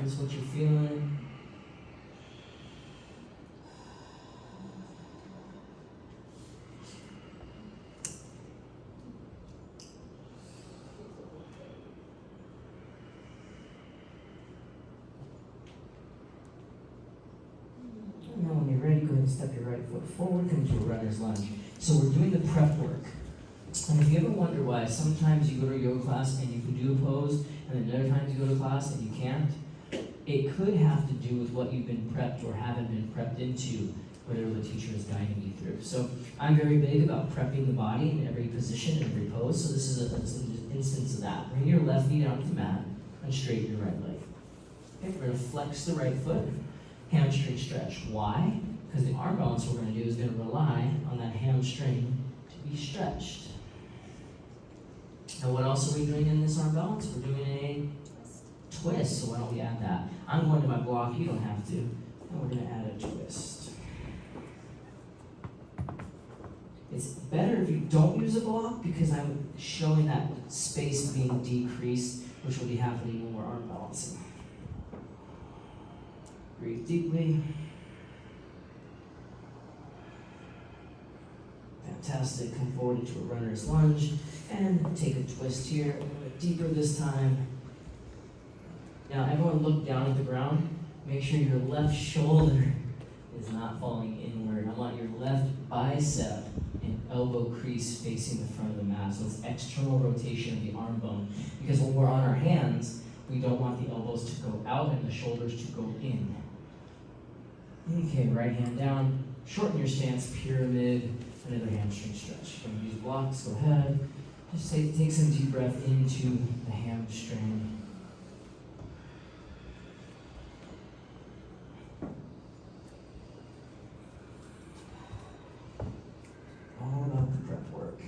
hands, what you're feeling. And then when you're ready, go ahead and step your right foot forward, come to a runner's lunge. So we're doing the prep work. And if you ever wonder why sometimes you go to a yoga class and you can do a pose, and then other times you go to class and you can't, it could have to do with what you've been prepped or haven't been prepped into, whatever the teacher is guiding you through. So I'm very big about prepping the body in every position, in every pose. So this is an instance of that. Bring your left knee down to the mat and straighten your right leg. Okay, we're going to flex the right foot, hamstring stretch. Why? Because the arm balance we're going to do is going to rely on that hamstring to be stretched. Now what else are we doing in this arm balance? We're doing a twist, so why don't we add that? I'm going to my block, you don't have to. And we're going to add a twist. It's better if you don't use a block because I'm showing that space being decreased, which will be happening when we're arm balancing. Breathe deeply. Fantastic. Come forward into a runner's lunge and take a twist here. A little bit deeper this time. Now everyone look down at the ground. Make sure your left shoulder is not falling inward. I want your left bicep and elbow crease facing the front of the mat. So it's external rotation of the arm bone. Because when we're on our hands, we don't want the elbows to go out and the shoulders to go in. Okay, right hand down. Shorten your stance, pyramid, another hamstring stretch. If you want to use blocks, go ahead. Just take some deep breath into the hamstring. All about the prep work.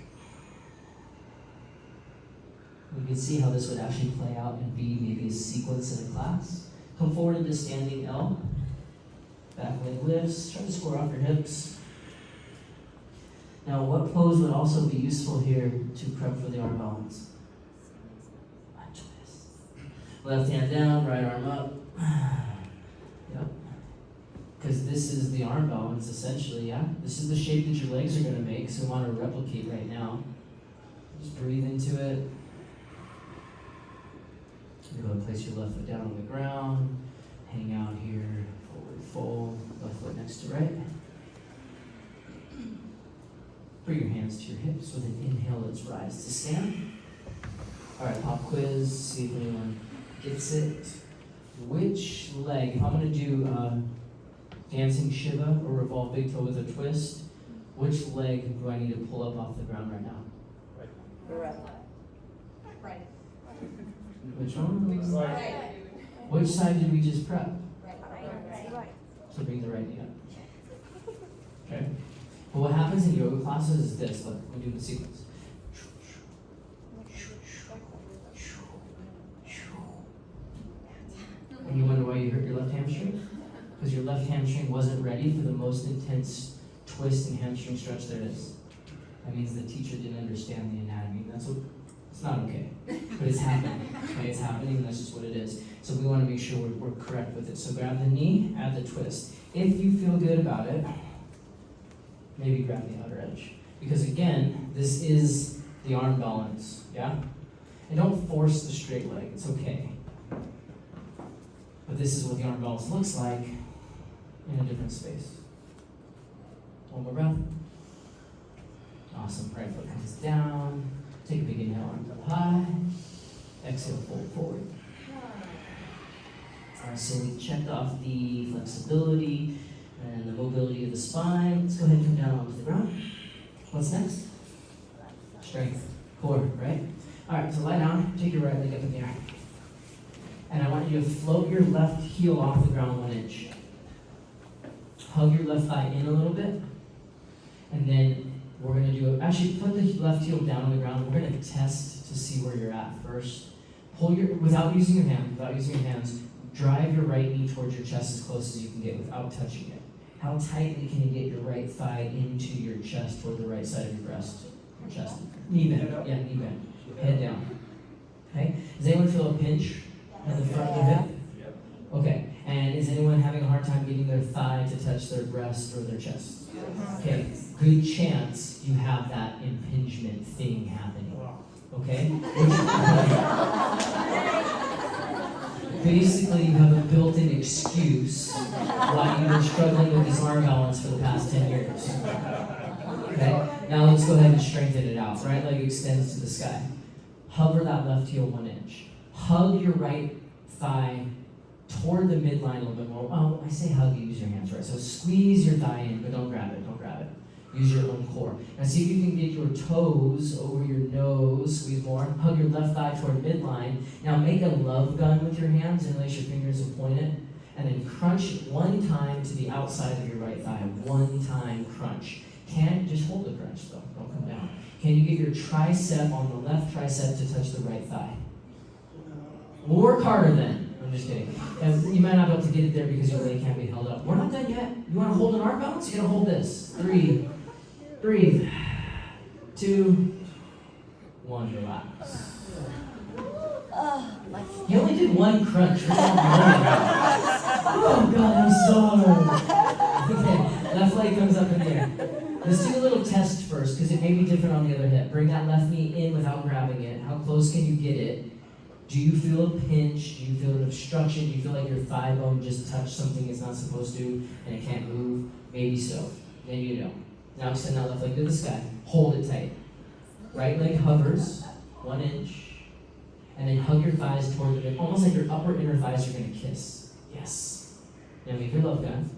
You can see how this would actually play out and be maybe a sequence in a class. Come forward into standing L. Back leg lifts. Try to square off your hips. Now, what pose would also be useful here to prep for the arm balance? A twist. Left hand down, right arm up. Yep. Because this is the arm balance, essentially, yeah? This is the shape that your legs are going to make, so we want to replicate right now. Just breathe into it. You're going to place your left foot down on the ground. Hang out here, forward fold, left foot next to right. Bring your hands to your hips with an inhale, let's rise to stand. All right, pop quiz, see if anyone gets it. Which leg, if I'm going to do dancing Shiva or revolve big toe with a twist, which leg do I need to pull up off the ground right now? Right. Right. Which one? Right. Which side did we just prep? Right. So bring the right knee up. Okay. But what happens in yoga classes is this. Look, we do the sequence. And you wonder why you hurt your left hamstring? Because your left hamstring wasn't ready for the most intense twist and hamstring stretch there is. That means the teacher didn't understand the anatomy. That's what. It's not okay, but it's happening. Okay, it's happening, and that's just what it is. So we want to make sure we're correct with it. So grab the knee, add the twist. If you feel good about it, maybe grab the outer edge. Because again, this is the arm balance, yeah? And don't force the straight leg, it's okay. But this is what the arm balance looks like in a different space. One more breath. Awesome, right foot comes down. Take a big inhale, arms up high. Exhale, fold forward. All right, so we checked off the flexibility and the mobility of the spine. Let's go ahead and come down onto the ground. What's next? Strength. Core, right? All right, so lie down. Take your right leg up in the air. And I want you to float your left heel off the ground 1 inch. Hug your left thigh in a little bit. And then we're going to do it. Actually, put the left heel down on the ground. We're going to test to see where you're at first. Pull your, without using your hands, drive your right knee towards your chest as close as you can get without touching it. How tightly can you get your right thigh into your chest toward the right side of your breast? Your chest. Knee bend. Yeah, knee bend. Head down. Okay? Does anyone feel a pinch at the front of the hip? Okay, and is anyone having a hard time getting their thigh to touch their breast or their chest? Okay, good chance you have that impingement thing happening. Okay? Basically, you have a built-in excuse why you were struggling with this arm balance for the past 10 years. Okay? Now let's go ahead and strengthen it out. Right leg extends to the sky. Hover that left heel 1 inch. Hug your right thigh toward the midline a little bit more. Oh, I say hug, you use your hands, right? So squeeze your thigh in, but don't grab it, don't grab it. Use your own core. Now see if you can get your toes over your nose, squeeze more. Hug your left thigh toward midline. Now make a love gun with your hands, interlace your fingers and point it. And then crunch it 1 time to the outside of your right thigh. 1 time crunch. Can't just hold the crunch though, don't come down. Can you get your tricep on the left tricep to touch the right thigh? We'll work harder then. I'm just kidding. And you might not be able to get it there because your leg can't be held up. We're not done yet. You want to hold an arm balance? You gotta hold this. 3, breathe. 2, 1, relax. You only did 1 crunch. Oh God, I'm sorry. Okay, left leg comes up in the air. Let's do a little test first because it may be different on the other hip. Bring that left knee in without grabbing it. How close can you get it? Do you feel a pinch? Do you feel an obstruction? Do you feel like your thigh bone just touched something it's not supposed to and it can't move? Maybe so. Then you know. Now extend that left leg to the sky. Hold it tight. Right leg hovers 1 inch. And then hug your thighs toward the middle. Almost like your upper inner thighs are going to kiss. Yes. Now make your love gun.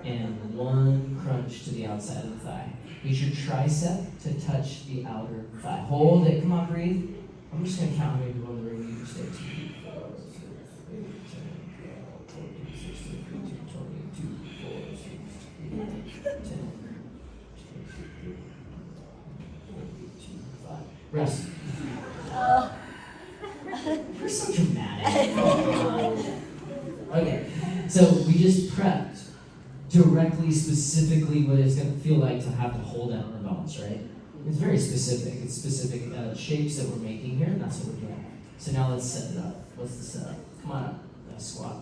And 1 crunch to the outside of the thigh. Get your tricep to touch the outer thigh. Hold it. Come on, breathe. I'm just going to count how many people in the room you stay. 2, 4, 6, 8, 10, 12, 14, 16, 18, 20, 2, 4, 6, 8, 10, 5. Rest. You're so dramatic. Okay, so we just prepped directly, specifically what it's going to feel like to have to hold that arm balance, right? It's very specific. It's specific shapes that we're making here, and that's what we're doing. So now let's set it up. What's the setup? Come on up. Squat.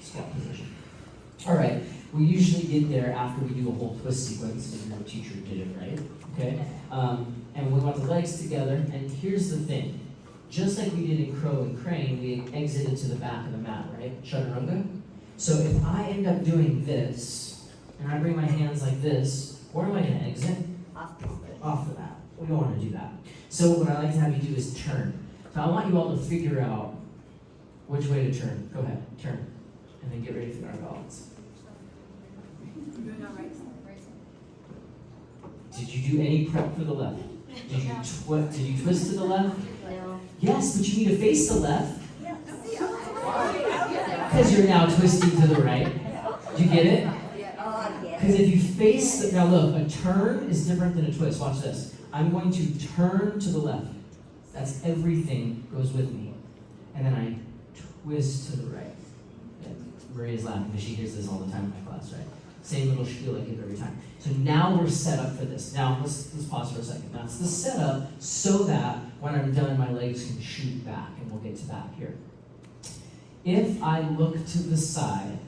Squat position. All right. We usually get there after we do a whole twist sequence, if your teacher did it right. Okay? And we want the legs together, and here's the thing. Just like we did in crow and crane, we exited to the back of the mat, right? Chaturanga. So if I end up doing this, and I bring my hands like this, where am I going to exit? Off the mat. We don't want to do that. So what I like to have you do is turn. So I want you all to figure out which way to turn. Go ahead, turn. And then get ready for our balance. Did you do any prep for the left? Did you twist to the left? No. Yes, but you need to face the left. Because you're now twisting to the right. Did you get it? Because if you face now look, a turn is different than a twist. Watch this. I'm going to turn to the left. That's everything goes with me. And then I twist to the right. And Maria's laughing because she hears this all the time in my class, right? Same little spiel I give every time. So now we're set up for this. Now let's pause for a second. That's the setup so that when I'm done, my legs can shoot back, and we'll get to that here. If I look to the side,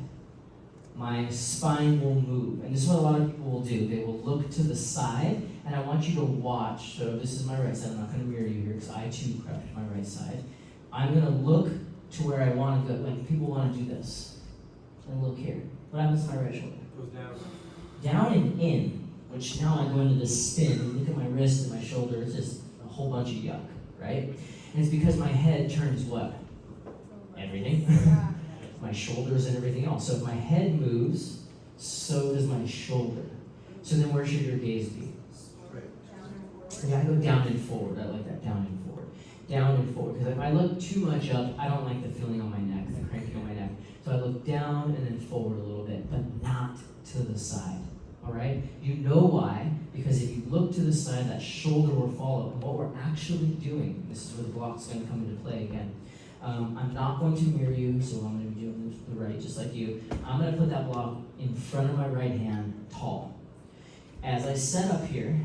my spine will move. And this is what a lot of people will do. They will look to the side, and I want you to watch. So this is my right side. I'm not going to mirror you here because I too prepped my right side. I'm going to look to where I want to go. Like people want to do this. And look here. What happens to my right shoulder? Goes down. Down and in, which now I go into this spin. Look at my wrist and my shoulder. It's just a whole bunch of yuck, right? And it's because my head turns what? Everything. My shoulders and everything else. So if my head moves, so does my shoulder. So then where should your gaze be? Yeah, I go down and forward. I like that, down and forward. Down and forward. Because if I look too much up, I don't like the feeling on my neck, the cranking on my neck. So I look down and then forward a little bit, but not to the side. All right? You know why? Because if you look to the side, that shoulder will follow. And what we're actually doing, this is where the block's going to come into play again. I'm not going to mirror you, so I'm going to be doing the right just like you. I'm going to put that block in front of my right hand, tall. As I set up here,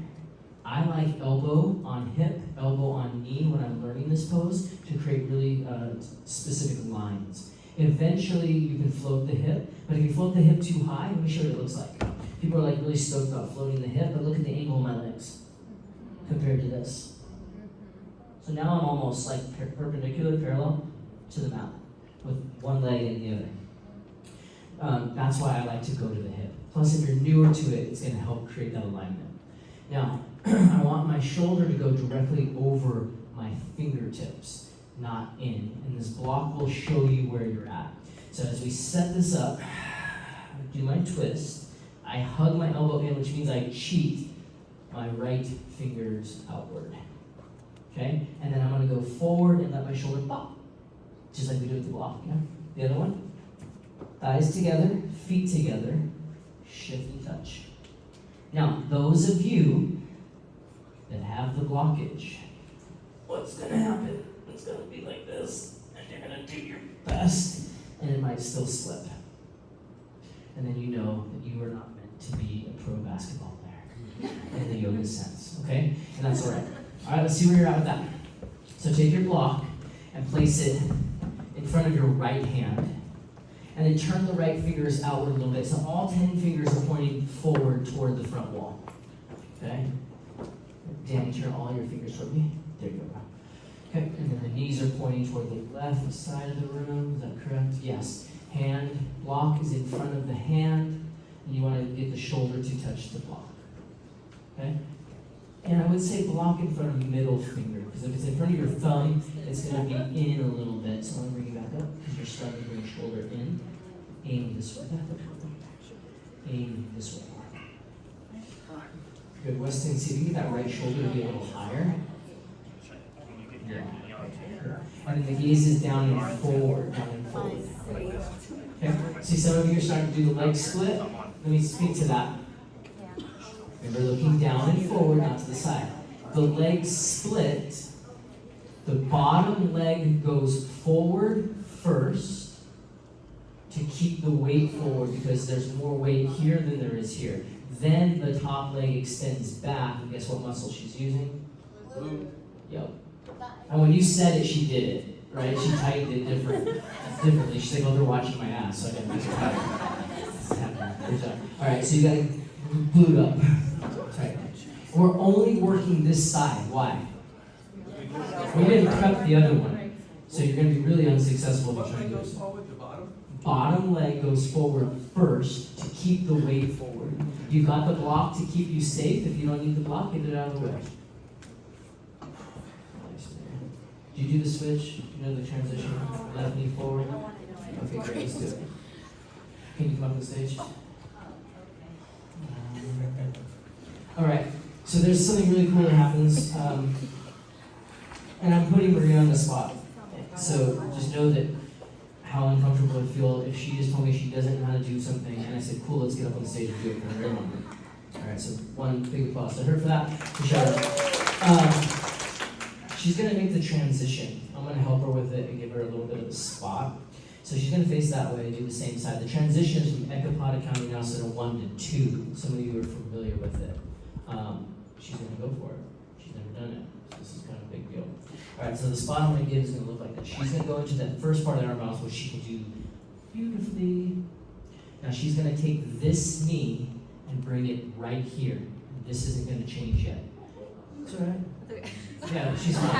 I like elbow on hip, elbow on knee when I'm learning this pose to create really specific lines. Eventually, you can float the hip, but if you float the hip too high, let me show you what it looks like. People are like really stoked about floating the hip, but look at the angle of my legs compared to this. So now I'm almost like perpendicular, parallel to the mat, with one leg in the other. That's why I like to go to the hip. Plus, if you're newer to it, it's going to help create that alignment. Now, I want my shoulder to go directly over my fingertips, not in. And this block will show you where you're at. So as we set this up, I do my twist. I hug my elbow in, which means I cheat my right fingers outward. Okay? And then I'm going to go forward and let my shoulder pop. Just like we do with the block. Yeah? The other one. Thighs together, feet together, shift and touch. Now, those of you that have the blockage, what's going to happen? It's going to be like this, and you're going to do your best, and it might still slip. And then you know that you are not meant to be a pro basketball player in the yoga sense, okay? And that's all right. All right, let's see where you're at with that. So take your block and place it in front of your right hand. And then turn the right fingers outward a little bit. So all 10 fingers are pointing forward toward the front wall. Okay? Danny, turn all your fingers toward me. There you go. Okay, and then the knees are pointing toward the left side of the room. Is that correct? Yes. Hand block is in front of the hand. And you want to get the shoulder to touch the block. Okay? And I would say block in front of the middle finger. Because if it's in front of your thumb, it's going to be in a little bit. So I'm going to bring you back up. Because you're starting to bring your shoulder in. Aim this way. Aim this way. Good. Weston, see if you can get that right shoulder to be a little higher. Yeah. And then the gaze is down and forward. Down and forward. Okay. See, some of you are starting to do the leg split. Let me speak to that. Remember, looking down and forward, not to the side. The legs split. The bottom leg goes forward first to keep the weight forward because there's more weight here than there is here. Then the top leg extends back. And guess what muscle she's using? Glute. Yep. And when you said it, she did it, right? She tightened it differently. She's like, oh, they're watching my ass, so I gotta make it tighter. Good job. All right, so you gotta glute up. Right. We're only working this side. Why? We didn't prep the other one. So you're going to be really unsuccessful if you try to do it. Bottom leg goes forward first to keep the weight forward. You got the block to keep you safe. If you don't need the block, get it out of the way. Do you do the switch? You know the transition? Left knee forward? Okay, great. Let's do it. Can you come up on stage? All right. So there's something really cool that happens. And I'm putting Maria on the spot. So just know that how uncomfortable it would feel if she just told me she doesn't know how to do something and I said, cool, let's get up on the stage and do it for her moment. Alright, so one big applause to her for that. She's going to make the transition. I'm going to help her with it and give her a little bit of a spot. So she's going to face that way and do the same side. The transition is from Ekapada Kaminasana 1 to 2. Some of you are familiar with it. She's going to go for it. She's never done it. So this is kind of a big deal. Alright, so the spot I'm going to give is going to look like this. She's going to go into that first part of the arm balance, which she can do beautifully. Now she's going to take this knee and bring it right here. And this isn't going to change yet. It's alright. Yeah, she's fine.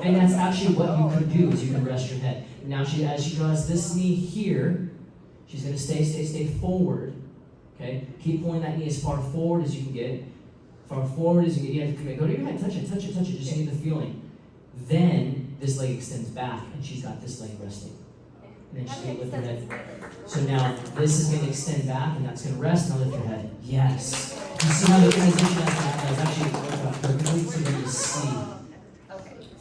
And that's actually what you could do, is you can rest your head. Now as she draws this knee here, she's going to stay forward. Okay? Keep pulling that knee as far forward as you can get. Far forward as you can get. You have to go to your head, touch it. Just need the feeling. Then this leg extends back, and she's got this leg resting. And then she's going to lift her head. So now this is going to extend back, and that's going to rest. Now lift your head. Yes. You see how the transition has actually worked out perfectly? So you're going to see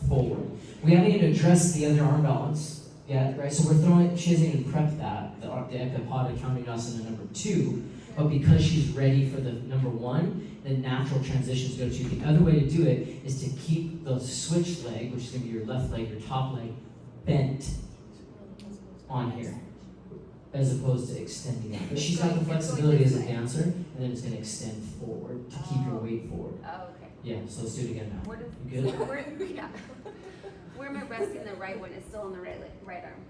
forward. We haven't even addressed the other arm balance yet, right? So we're throwing, she hasn't even prepped that, the Ekapada Kaminasana number 2. But because she's ready for the number 1, the natural transitions go to. The other way to do it is to keep the switch leg, which is going to be your left leg, your top leg, bent on here, as opposed to extending out. But she's got the flexibility as a dancer, and then it's going to extend forward to keep your weight forward. Oh, okay. Yeah, so let's do it again now. What is, You good? yeah. Where am I resting the right one? It's still on the right arm.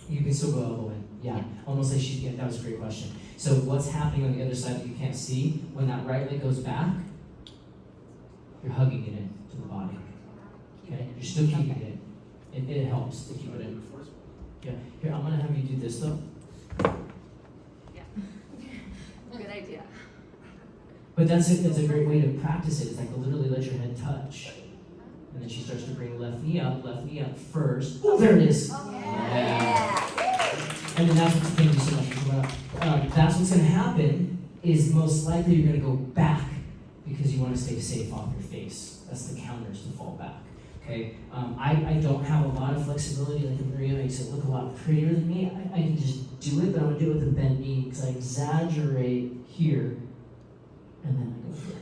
You can still go elbow in. Yeah, almost like she, yeah, that was a great question. So what's happening on the other side that you can't see, when that right leg goes back, you're hugging it in to the body. Okay? You're still keeping it in. It helps to keep it in. Yeah. Here, I'm gonna have you do this though. Yeah. Good idea. But that's a great way to practice it. It's like literally let your head touch. And then she starts to bring left knee up first. Oh, there it is. Yeah. And then that's what, thank you so much for coming up. That's what's gonna happen is most likely you're gonna go back because you wanna stay safe off your face. That's the counters to fall back. Okay, I don't have a lot of flexibility, like Maria makes it look a lot prettier than me. I can just do it, but I'm gonna do it with a bent knee because I exaggerate here and then I go here,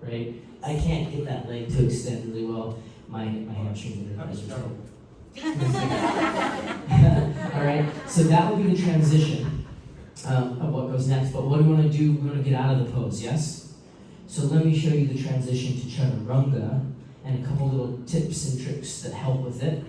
right? I can't get that leg to extend really well. My hamstrings and advisors don't. All right, so that will be the transition of what goes next. But what do we want to do? We want to get out of the pose, yes? So let me show you the transition to chaturanga and a couple little tips and tricks that help with it.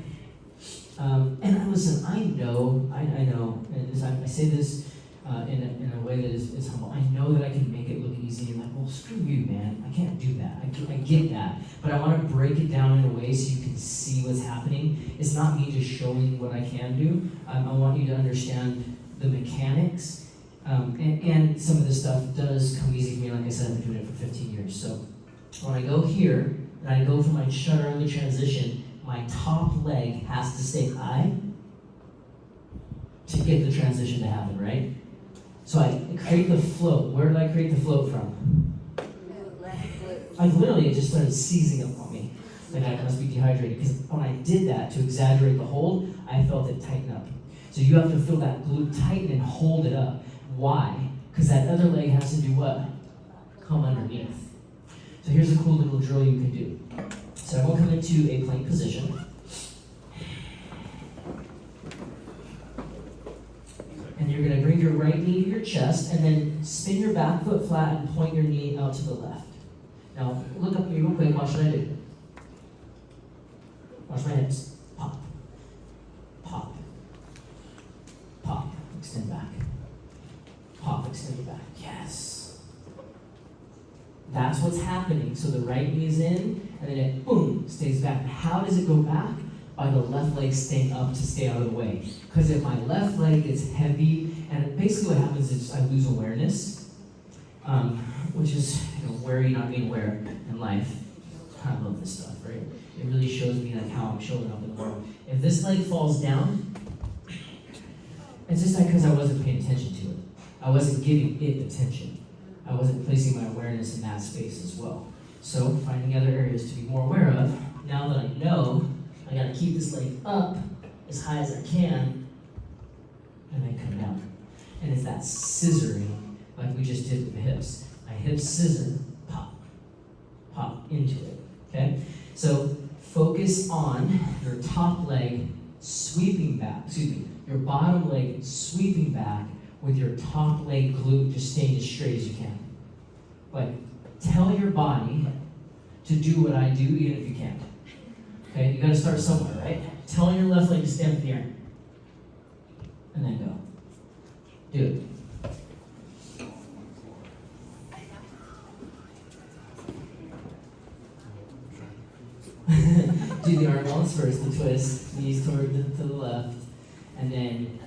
And listen, I know, and I say this in a way that is humble. I know that I can make it look easy. You're like, well, screw you, man. I can't do that. I get that. But I want to break it down in a way so you can see what's happening. It's not me just showing what I can do. I want you to understand the mechanics. And some of this stuff does come easy for me. Like I said, I've been doing it for 15 years. So when I go here, and I go for my chaturanga transition, my top leg has to stay high to get the transition to happen, right? So I create the float. Where did I create the float from? I literally, it just started seizing up on me. Like I must be dehydrated. Because when I did that, to exaggerate the hold, I felt it tighten up. So you have to feel that glute tighten and hold it up. Why? Because that other leg has to do what? Come underneath. So here's a cool little drill you can do. So I'm going to come into a plank position. And you're going to bring your right knee to your chest and then spin your back foot flat and point your knee out to the left. Now, look up at me real quick. Watch what I do. Watch my hips. Pop. Pop. Pop. Extend back. Pop. Extend back. Yes. That's what's happening. So the right knee is in, and then it, boom, stays back. How does it go back? By the left leg staying up to stay out of the way. Because if my left leg gets heavy, and basically what happens is I lose awareness, which is where are you not being aware in life? I love this stuff, right? It really shows me like how I'm showing up in the world. If this leg falls down, it's just like because I wasn't paying attention to it. I wasn't giving it attention. I wasn't placing my awareness in that space as well. So finding other areas to be more aware of. Now that I know, I gotta keep this leg up as high as I can, and then come down. And it's that scissoring, like we just did with the hips. My hips scissor, pop, pop into it, okay? So focus on your top leg sweeping back, your bottom leg sweeping back with your top leg glute just staying as straight as you can. Like, tell your body to do what I do even if you can't. Okay, you gotta start somewhere, right? Tell your left leg to stand up in the air. And then go. Do it. Do the arm balance first, the twist, knees toward to the left, and then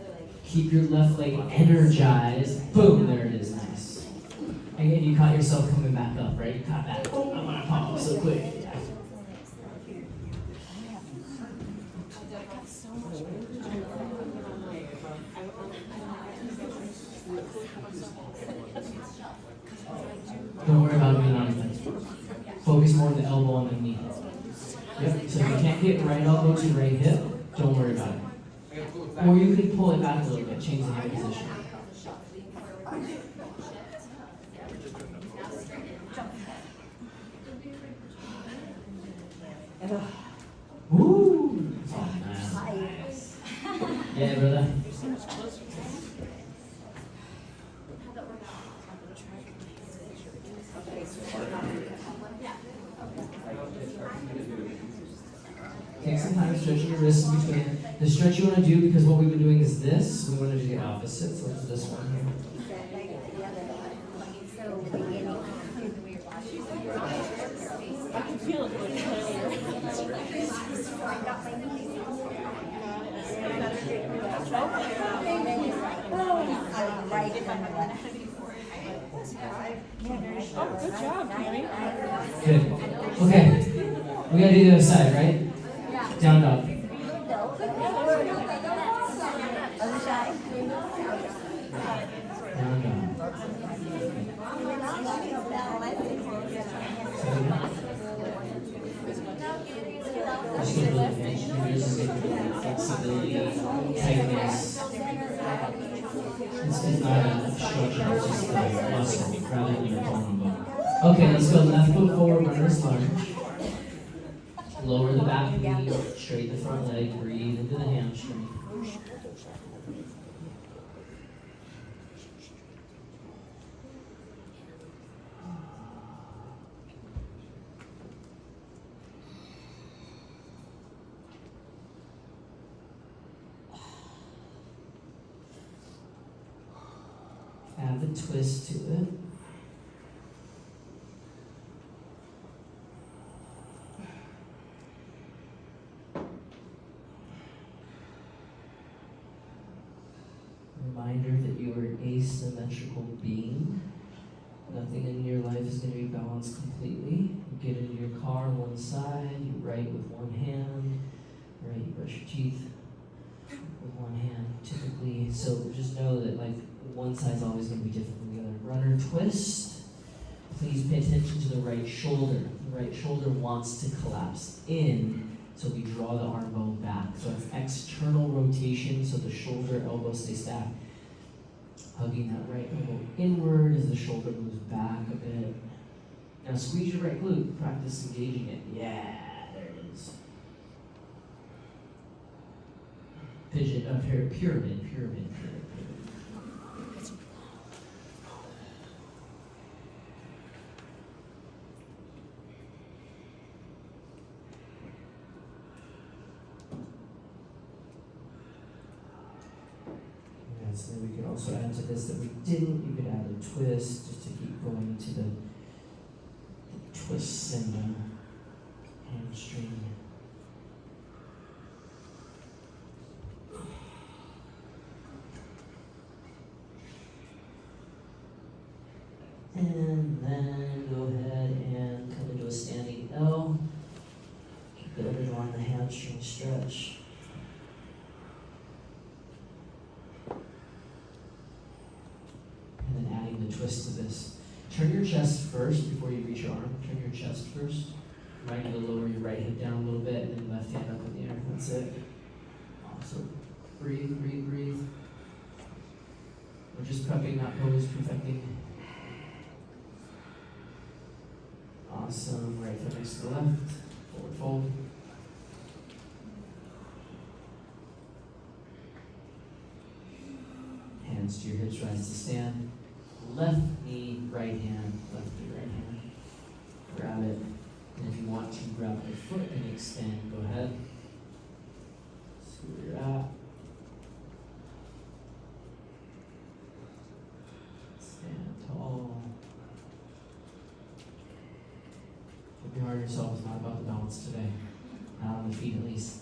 keep your left leg energized. Boom, there it is, nice. And you caught yourself coming back up, right? You caught that. Oh, I'm gonna pop up so quick. Yeah. Don't worry about being on anything. Focus more on the elbow and the knee. Yep. So if you can't get right elbow to right hip, don't worry about it. Or you can pull it back a little bit, change the hand position. Woo! Oh, nice. Yeah, brother. Take some time stretching your wrists in between. The stretch you want to do, because what we've been doing is this, we want to do the opposite. So let's do this one here. I can feel it going Oh, good job, Tammy. Good. Okay. We gotta do the other side, right? Down dog. Other side. Down dog. Just get a little bit. Just get flexibility, tightness. It's not a structure, it's just a muscle rather than your bone bone. Okay, let's go left foot forward, runner's lunge. Lower the back knee, straighten the front leg, breathe into the hamstring. Add the twist to it. Reminder that you are an asymmetrical being. Nothing in your life is going to be balanced completely. You get into your car on one side, you write with one hand, right? You brush your teeth with one hand, typically. So just know that like one side's always going to be different than the other. Runner twist. Please pay attention to the right shoulder. The right shoulder wants to collapse in, so we draw the arm bone back. So it's external rotation, so the shoulder, elbow stay stacked. Hugging that right elbow inward as the shoulder moves back a bit. Now squeeze your right glute. Practice engaging it. Yeah, there it is. Pigeon up here, pyramid. So then we can also add to this that we didn't. You could add a twist just to keep going into the twists and the hamstring. And then go ahead and come into a standing L. Building on the hamstring stretch. And then adding the twist to this. Turn your chest first before you reach your arm. Turn your chest first. Right to lower your right hip down a little bit, and then left hand up in the air. That's it. Awesome. Breathe. We're just prepping, not pose, perfecting. Awesome. Right foot next to the left. Forward fold. Hands to your hips, rise to stand. Left knee, right hand, left knee, right hand. Grab it. And if you want to grab your foot and extend, go ahead. See where you're at. Stand tall. Don't be hard on yourself. It's not about the balance today. Not on the feet at least.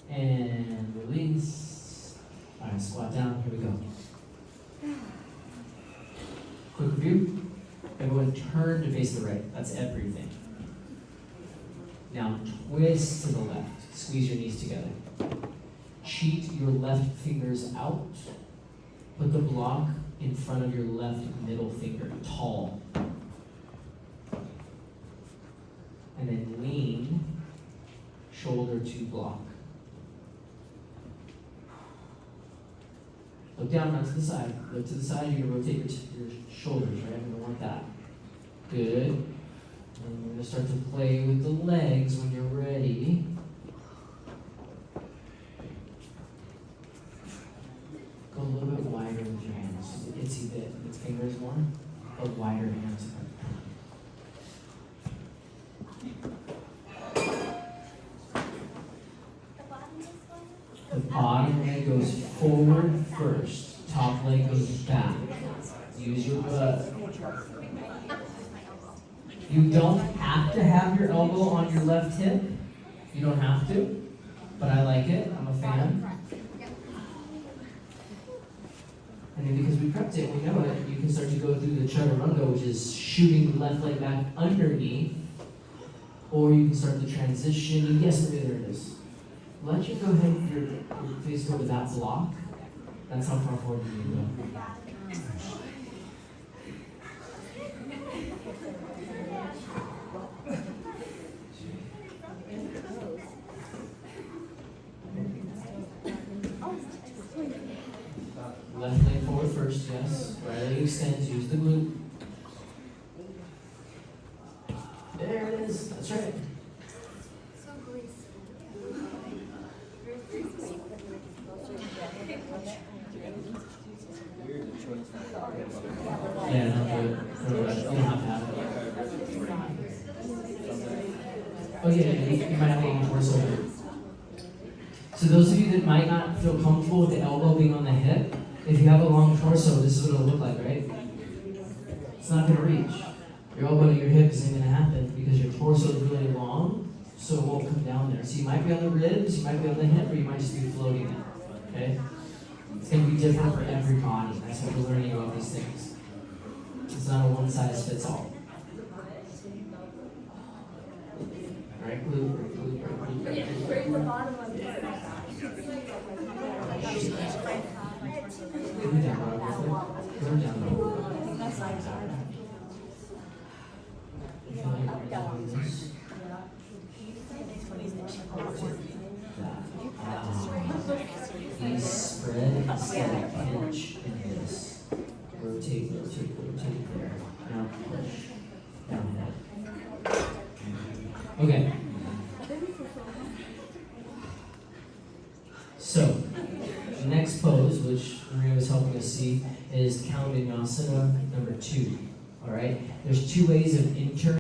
And release. All right, squat down. Here we go. Quick review. Everyone turn to face the right. That's everything. Now twist to the left. Squeeze your knees together. Cheat your left fingers out. Put the block in front of your left middle finger, tall. And then lean, shoulder to block. Look down, not to the side. Look to the side, you're gonna rotate your shoulders, right? I'm gonna want that. Good. And we're gonna start to play with the legs when you're ready. Go a little bit wider with your hands. Just an itsy bit with fingers more, but wider hands. The bottom leg goes forward first. Top leg goes back. Use your butt. You don't have to have your elbow on your left hip. You don't have to, but I like it. I'm a fan. And then because we prepped it, we know it, you can start to go through the chaturanga, which is shooting the left leg back underneath. Or you can start the transition. Yes, there it is. Let you go ahead and your face go to that block. That's how far forward you can go. Left leg forward first, yes. Right leg extends, use the glute. There it is, that's right. So graceful. Yeah, don't do it. Don't do it. You don't have to have it. Oh yeah, you might have a long torso. So those of you that might not feel comfortable with the elbow being on the hip, if you have a long torso, this is what it'll look like, right? It's not gonna reach. Your elbow to your hip isn't gonna happen because your torso is really long, so it won't come down there. So you might be on the ribs, you might be on the hip, or you might just be floating it, okay? It's gonna be different for every body. That's what we're learning about these things. It's not a one size fits all. Right glute, right glute, right glute, right glute. Bring the bottom of the Put it down, Rob, real quick. Put it down, Rob. You feel like you're doing this? Please spread instead of pinch in this. Rotate, rotate, rotate there. Now push. Down head. Okay. So, the next pose, which Maria was helping us see, is Kalandasana number 2. Alright? There's 2 ways of entering.